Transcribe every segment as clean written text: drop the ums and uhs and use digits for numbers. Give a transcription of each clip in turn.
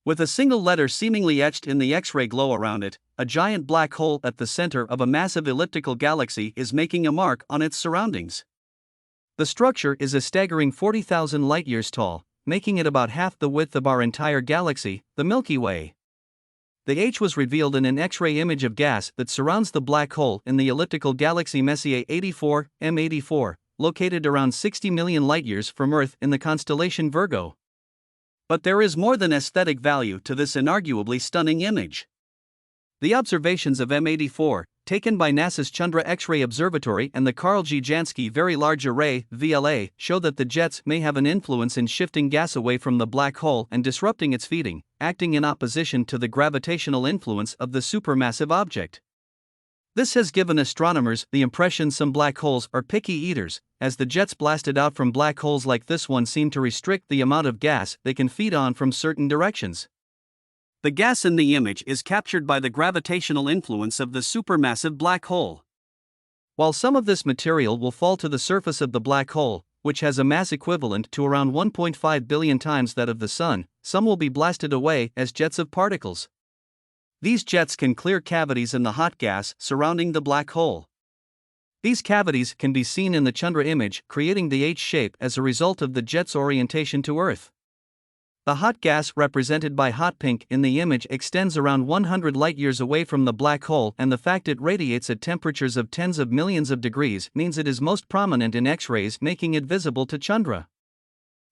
With a single letter seemingly etched in the X-ray glow around it, a giant black hole at the center of a massive elliptical galaxy is making a mark on its surroundings. The structure is a staggering 40,000 light-years tall, making it about half the width of our entire galaxy, the Milky Way. The H was revealed in an X-ray image of gas that surrounds the black hole in the elliptical galaxy Messier 84, M84, located around 60 million light-years from Earth in the constellation Virgo. But there is more than aesthetic value to this inarguably stunning image. The observations of M84, taken by NASA's Chandra X-ray Observatory and the Carl G. Jansky Very Large Array (VLA), show that the jets may have an influence in shifting gas away from the black hole and disrupting its feeding, acting in opposition to the gravitational influence of the supermassive object. This has given astronomers the impression some black holes are picky eaters, as the jets blasted out from black holes like this one seem to restrict the amount of gas they can feed on from certain directions. The gas in the image is captured by the gravitational influence of the supermassive black hole. While some of this material will fall to the surface of the black hole, which has a mass equivalent to around 1.5 billion times that of the Sun, some will be blasted away as jets of particles. These jets can clear cavities in the hot gas surrounding the black hole. These cavities can be seen in the Chandra image, creating the H shape as a result of the jet's orientation to Earth. The hot gas represented by hot pink in the image extends around 100 light-years away from the black hole, and the fact it radiates at temperatures of tens of millions of degrees means it is most prominent in X-rays, making it visible to Chandra.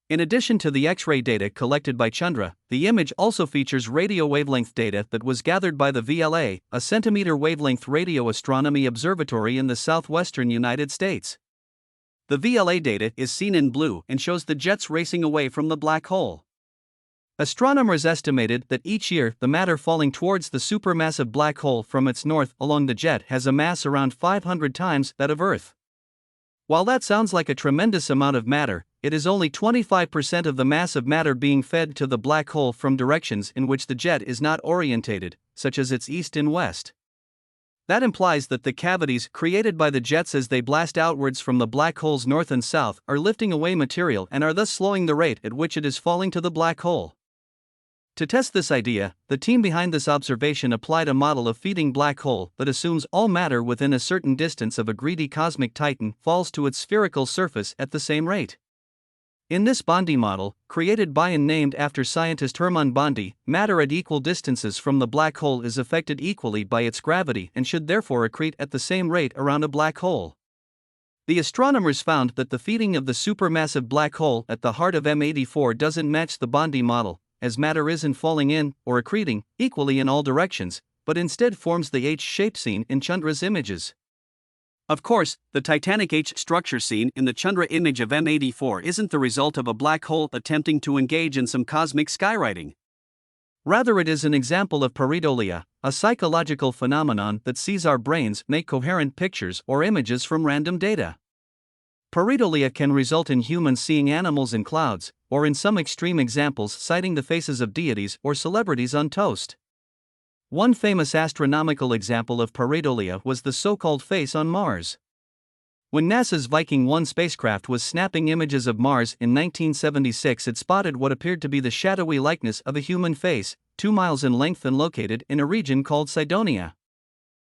In addition to the X-ray data collected by Chandra, the image also features radio wavelength data that was gathered by the VLA, a centimeter wavelength radio astronomy observatory in the southwestern United States. The VLA data is seen in blue and shows the jets racing away from the black hole. Astronomers estimated that each year the matter falling towards the supermassive black hole from its north along the jet has a mass around 500 times that of Earth. While that sounds like a tremendous amount of matter, it is only 25% of the mass of matter being fed to the black hole from directions in which the jet is not orientated, such as its east and west. That implies that the cavities created by the jets as they blast outwards from the black hole's north and south are lifting away material and are thus slowing the rate at which it is falling to the black hole. To test this idea, the team behind this observation applied a model of feeding black hole that assumes all matter within a certain distance of a greedy cosmic titan falls to its spherical surface at the same rate. In this Bondi model, created by and named after scientist Hermann Bondi, matter at equal distances from the black hole is affected equally by its gravity and should therefore accrete at the same rate around a black hole. The astronomers found that the feeding of the supermassive black hole at the heart of M84 doesn't match the Bondi model, as matter isn't falling in, or accreting, equally in all directions, but instead forms the H-shape seen in Chandra's images. Of course, the Titanic H structure seen in the Chandra image of M84 isn't the result of a black hole attempting to engage in some cosmic skywriting. Rather, it is an example of pareidolia, a psychological phenomenon that sees our brains make coherent pictures or images from random data. Pareidolia can result in humans seeing animals in clouds, or in some extreme examples sighting the faces of deities or celebrities on toast. One famous astronomical example of pareidolia was the so-called face on Mars. When NASA's Viking 1 spacecraft was snapping images of Mars in 1976, it spotted what appeared to be the shadowy likeness of a human face, 2 miles in length and located in a region called Cydonia.